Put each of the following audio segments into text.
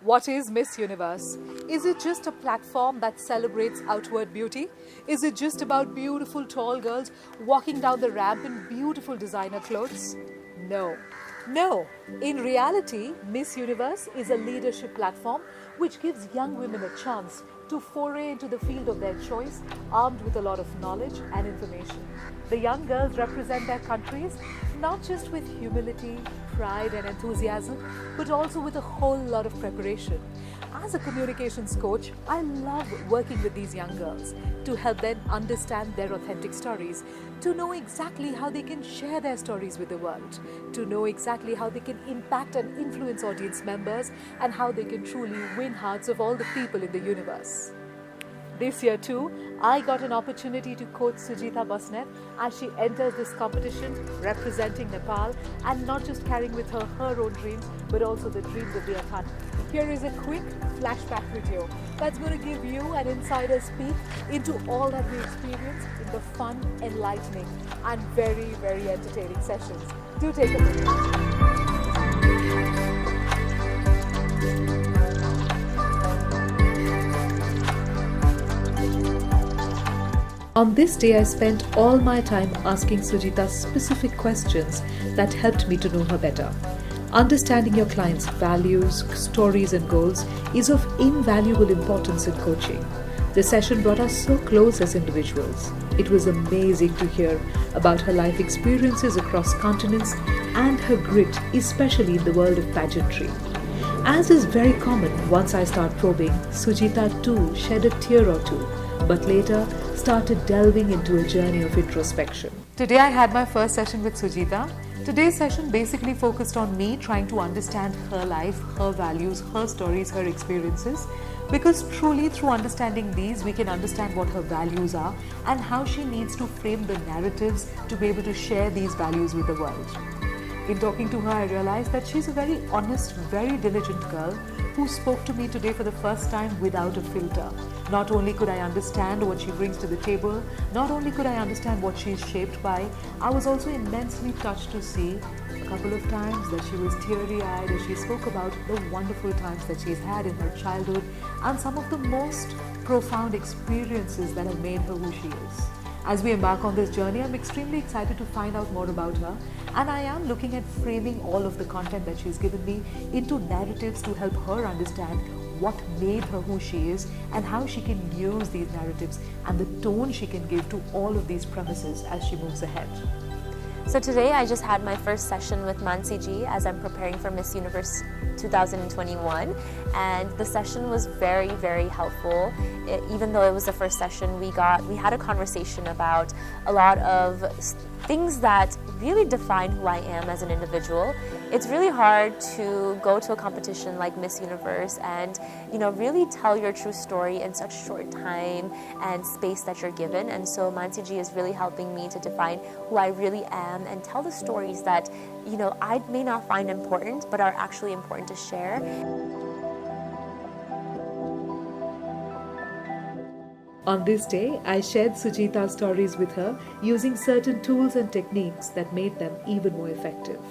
What is Miss Universe? Is it just a platform that celebrates outward beauty? Is it just about beautiful tall girls walking down the ramp in beautiful designer clothes? No. No. In reality, Miss Universe is a leadership platform which gives young women a chance to foray into the field of their choice, armed with a lot of knowledge and information. The young girls represent their countries not just with humility, pride and enthusiasm, but also with a whole lot of preparation. As a communications coach, I love working with these young girls to help them understand their authentic stories, to know exactly how they can share their stories with the world, to know exactly how they can impact and influence audience members, and how they can truly win hearts of all the people in the universe. This year too, I got an opportunity to coach Sujita Basnet as she enters this competition representing Nepal and not just carrying with her her own dreams but also the dreams of the Athani. Here is a quick flashback video that's going to give you an insider's peek into all that we experienced in the fun, enlightening and very, very entertaining sessions. Do take a look. On this day, I spent all my time asking Sujita specific questions that helped me to know her better. Understanding your client's values, stories and goals is of invaluable importance in coaching. The session brought us so close as individuals. It was amazing to hear about her life experiences across continents and her grit, especially in the world of pageantry. As is very common, once I start probing, Sujita too shed a tear or two, but later started delving into a journey of introspection. Today I had my first session with Sujita. Today's session basically focused on me trying to understand her life, her values, her stories, her experiences, because truly through understanding these we can understand what her values are and how she needs to frame the narratives to be able to share these values with the world. In talking to her, I realized that she's a very honest, very diligent girl who spoke to me today for the first time without a filter. Not only could I understand what she brings to the table, not only could I understand what she is shaped by, I was also immensely touched to see a couple of times that she was teary-eyed as she spoke about the wonderful times that she's had in her childhood and some of the most profound experiences that have made her who she is. As we embark on this journey, I'm extremely excited to find out more about her, and I am looking at framing all of the content that she's given me into narratives to help her understand what made her who she is and how she can use these narratives and the tone she can give to all of these premises as she moves ahead. So today I just had my first session with Mannsi Ji as I'm preparing for Miss Universe 2021, and the session was very, very helpful. Even though it was the first session, we had a conversation about a lot of things that really define who I am as an individual. It's really hard to go to a competition like Miss Universe and really tell your true story in such short time and space that you're given. And so Mannsi Ji is really helping me to define who I really am and tell the stories that I may not find important but are actually important to share. On this day, I shared Sujita's stories with her using certain tools and techniques that made them even more effective.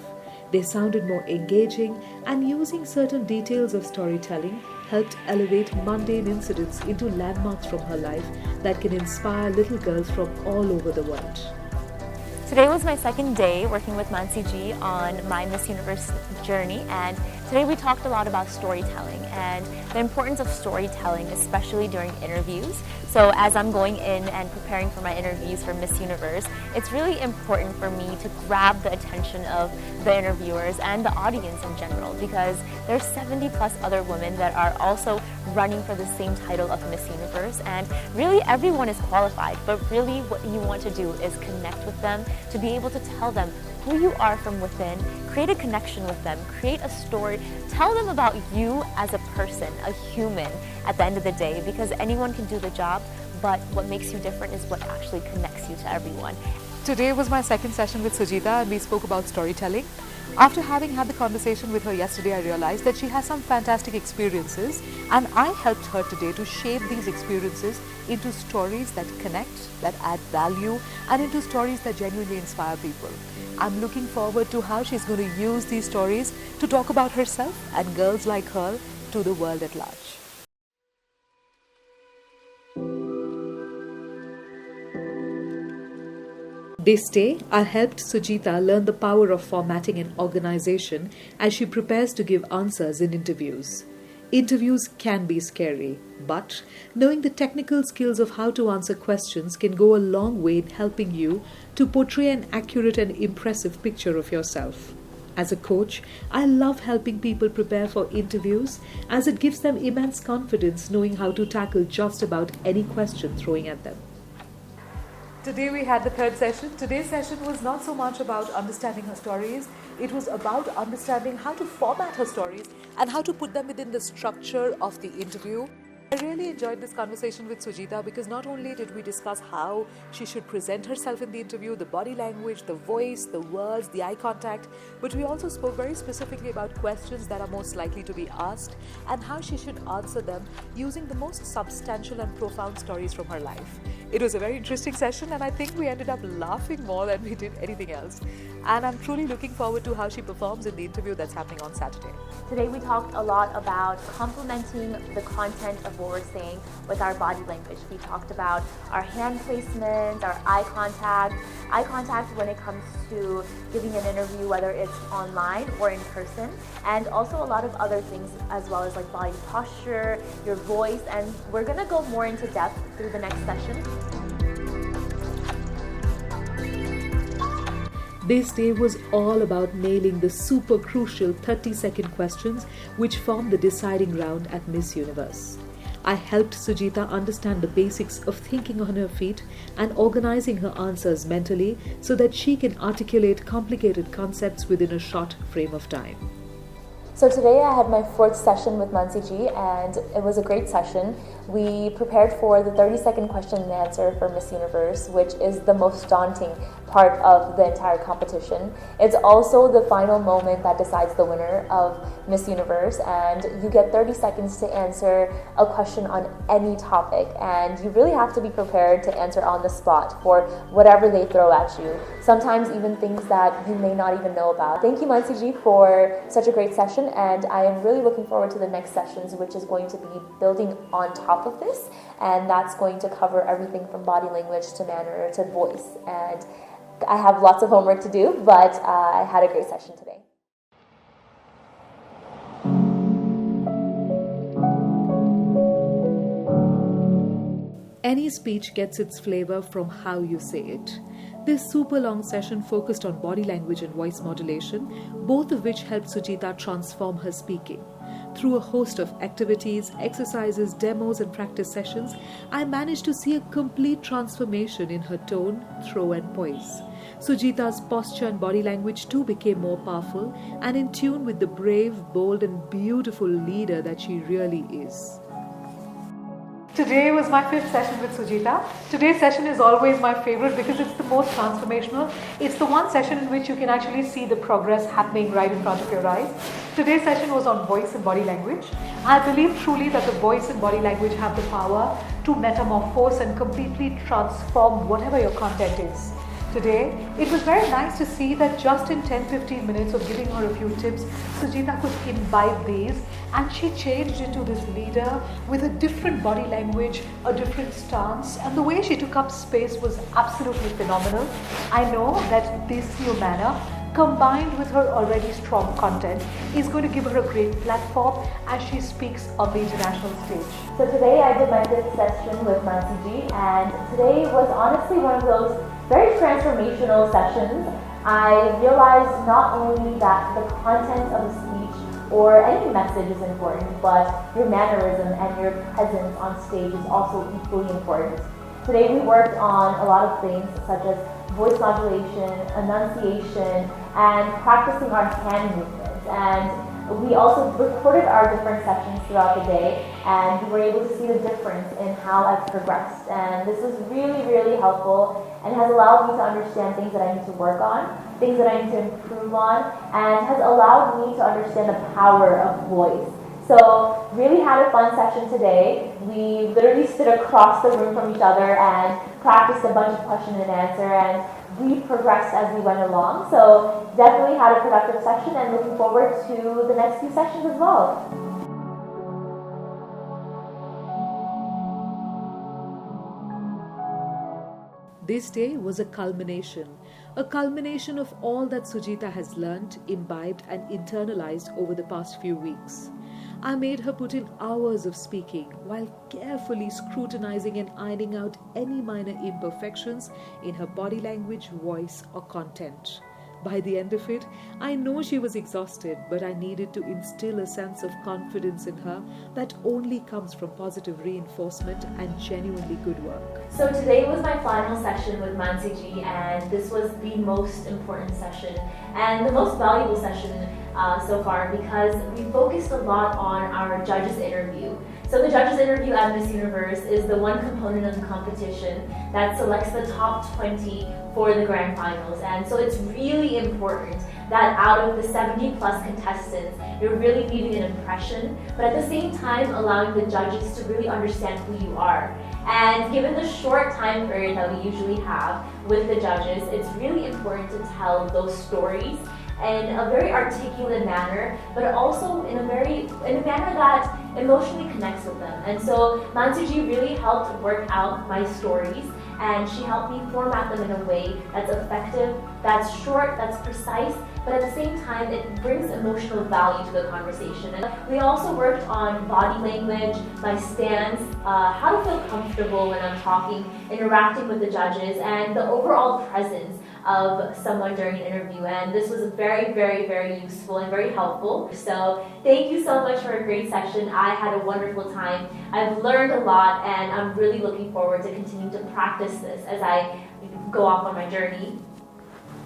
They sounded more engaging, and using certain details of storytelling helped elevate mundane incidents into landmarks from her life that can inspire little girls from all over the world. Today was my second day working with Mannsi Ji on my Miss Universe journey, and today we talked a lot about storytelling and the importance of storytelling, especially during interviews. So as I'm going in and preparing for my interviews for Miss Universe, it's really important for me to grab the attention of the interviewers and the audience in general, because there's 70 plus other women that are also running for the same title of Miss Universe, and really everyone is qualified, but really what you want to do is connect with them, to be able to tell them who you are from within, create a connection with them, create a story, tell them about you as a person, a human at the end of the day, because anyone can do the job, but what makes you different is what actually connects you to everyone. Today was my second session with Sujita and we spoke about storytelling. After having had the conversation with her yesterday, I realized that she has some fantastic experiences, and I helped her today to shape these experiences into stories that connect, that add value, and into stories that genuinely inspire people. I'm looking forward to how she's going to use these stories to talk about herself and girls like her to the world at large. This day, I helped Sujita learn the power of formatting an organization as she prepares to give answers in interviews. Interviews can be scary, but knowing the technical skills of how to answer questions can go a long way in helping you to portray an accurate and impressive picture of yourself. As a coach, I love helping people prepare for interviews as it gives them immense confidence knowing how to tackle just about any question thrown at them. Today we had the third session. Today's session was not so much about understanding her stories. It was about understanding how to format her stories and how to put them within the structure of the interview. I really enjoyed this conversation with Sujita because not only did we discuss how she should present herself in the interview, the body language, the voice, the words, the eye contact, but we also spoke very specifically about questions that are most likely to be asked and how she should answer them using the most substantial and profound stories from her life. It was a very interesting session and I think we ended up laughing more than we did anything else. And I'm truly looking forward to how she performs in the interview that's happening on Saturday. Today we talked a lot about complementing the content of what we're saying with our body language. We talked about our hand placement, our eye contact when it comes to giving an interview, whether it's online or in person, and also a lot of other things as well as like body posture, your voice, and we're gonna go more into depth through the next session. This day was all about nailing the super crucial 30-second questions which form the deciding round at Miss Universe. I helped Sujita understand the basics of thinking on her feet and organizing her answers mentally so that she can articulate complicated concepts within a short frame of time. So today I had my fourth session with Mannsi Ji and it was a great session. We prepared for the 30-second question and answer for Miss Universe, which is the most daunting part of the entire competition. It's also the final moment that decides the winner of Miss Universe, and you get 30 seconds to answer a question on any topic, and you really have to be prepared to answer on the spot for whatever they throw at you. Sometimes even things that you may not even know about. Thank you, Mannsi Ji, for such a great session, and I am really looking forward to the next sessions, which is going to be building on top of this, and that's going to cover everything from body language to manner to voice. And I have lots of homework to do, but I had a great session today. Any speech gets its flavor from how you say it. This super long session focused on body language and voice modulation, both of which helped Sujita transform her speaking. Through a host of activities, exercises, demos, and practice sessions, I managed to see a complete transformation in her tone, throw, and poise. Sujita's posture and body language too became more powerful and in tune with the brave, bold, and beautiful leader that she really is. Today was my fifth session with Sujita. Today's session is always my favorite because it's the most transformational. It's the one session in which you can actually see the progress happening right in front of your eyes. Today's session was on voice and body language. I believe truly that the voice and body language have the power to metamorphose and completely transform whatever your content is. Today, it was very nice to see that just in 10-15 minutes of giving her a few tips, Sujita could imbibe these and she changed into this leader with a different body language, a different stance, and the way she took up space was absolutely phenomenal. I know that this new manner, combined with her already strong content, is going to give her a great platform as she speaks on the international stage. So today I did my fifth session with Mannsi Ji, and today was honestly one of those very transformational sessions. I realized not only that the content of a speech or any message is important, but your mannerism and your presence on stage is also equally important. Today we worked on a lot of things such as voice modulation, enunciation, and practicing our hand movements. And we also recorded our different sessions throughout the day, and we were able to see the difference in how I've progressed. And this was really, really helpful and has allowed me to understand things that I need to work on, things that I need to improve on, and has allowed me to understand the power of voice. So really had a fun session today. We literally stood across the room from each other and practiced a bunch of question and answer, and we progressed as we went along. So definitely had a productive session and looking forward to the next few sessions as well. This day was a culmination of all that Sujita has learnt, imbibed, and internalized over the past few weeks. I made her put in hours of speaking while carefully scrutinizing and ironing out any minor imperfections in her body language, voice, or content. By the end of it, I know she was exhausted, but I needed to instill a sense of confidence in her that only comes from positive reinforcement and genuinely good work. So today was my final session with Mannsi Ji, and this was the most important session and the most valuable session so far, because we focused a lot on our judges interview. So the judges interview at Miss Universe is the one component of the competition that selects the top 20 for the grand finals. And so it's really important that out of the 70 plus contestants, you're really leaving an impression, but at the same time allowing the judges to really understand who you are. And given the short time period that we usually have with the judges, it's really important to tell those stories in a very articulate manner, but also in a manner that emotionally connects with them. And so Mannsi Ji really helped work out my stories, and she helped me format them in a way that's effective, that's short, that's precise, but at the same time it brings emotional value to the conversation. And we also worked on body language, my stance, how to feel comfortable when I'm talking, interacting with the judges, and the overall presence of someone during an interview. And this was very, very, very useful and very helpful. So thank you so much for a great session. I had a wonderful time. I've learned a lot, and I'm really looking forward to continuing to practice this as I go off on my journey.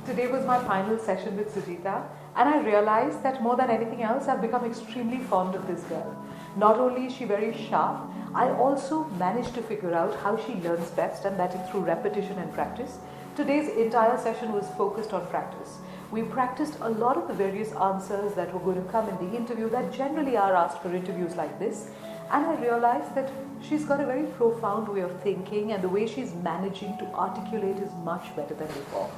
Today was my final session with Sujita, and I realized that more than anything else, I've become extremely fond of this girl. Not only is she very sharp, I also managed to figure out how she learns best, and that is through repetition and practice. Today's entire session was focused on practice. We practiced a lot of the various answers that were going to come in the interview that generally are asked for interviews like this. And I realized that she's got a very profound way of thinking, and the way she's managing to articulate is much better than before.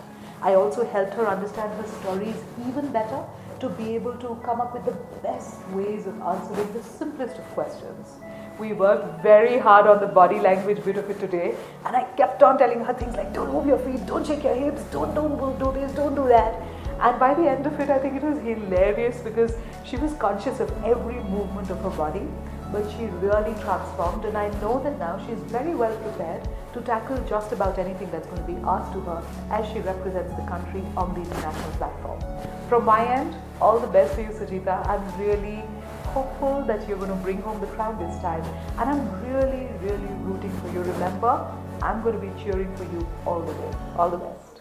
I also helped her understand her stories even better, to be able to come up with the best ways of answering the simplest of questions. We worked very hard on the body language bit of it today, and I kept on telling her things like, don't move your feet, don't shake your hips, don't do this, don't do that. And by the end of it, I think it was hilarious, because she was conscious of every movement of her body, but she really transformed, and I know that now she's very well prepared to tackle just about anything that's going to be asked to her as she represents the country on the international platform. From my end, all the best for you, Sujita. I'm really hopeful that you're going to bring home the crown this time, and I'm really, really rooting for you. Remember, I'm going to be cheering for you all the way. All the best.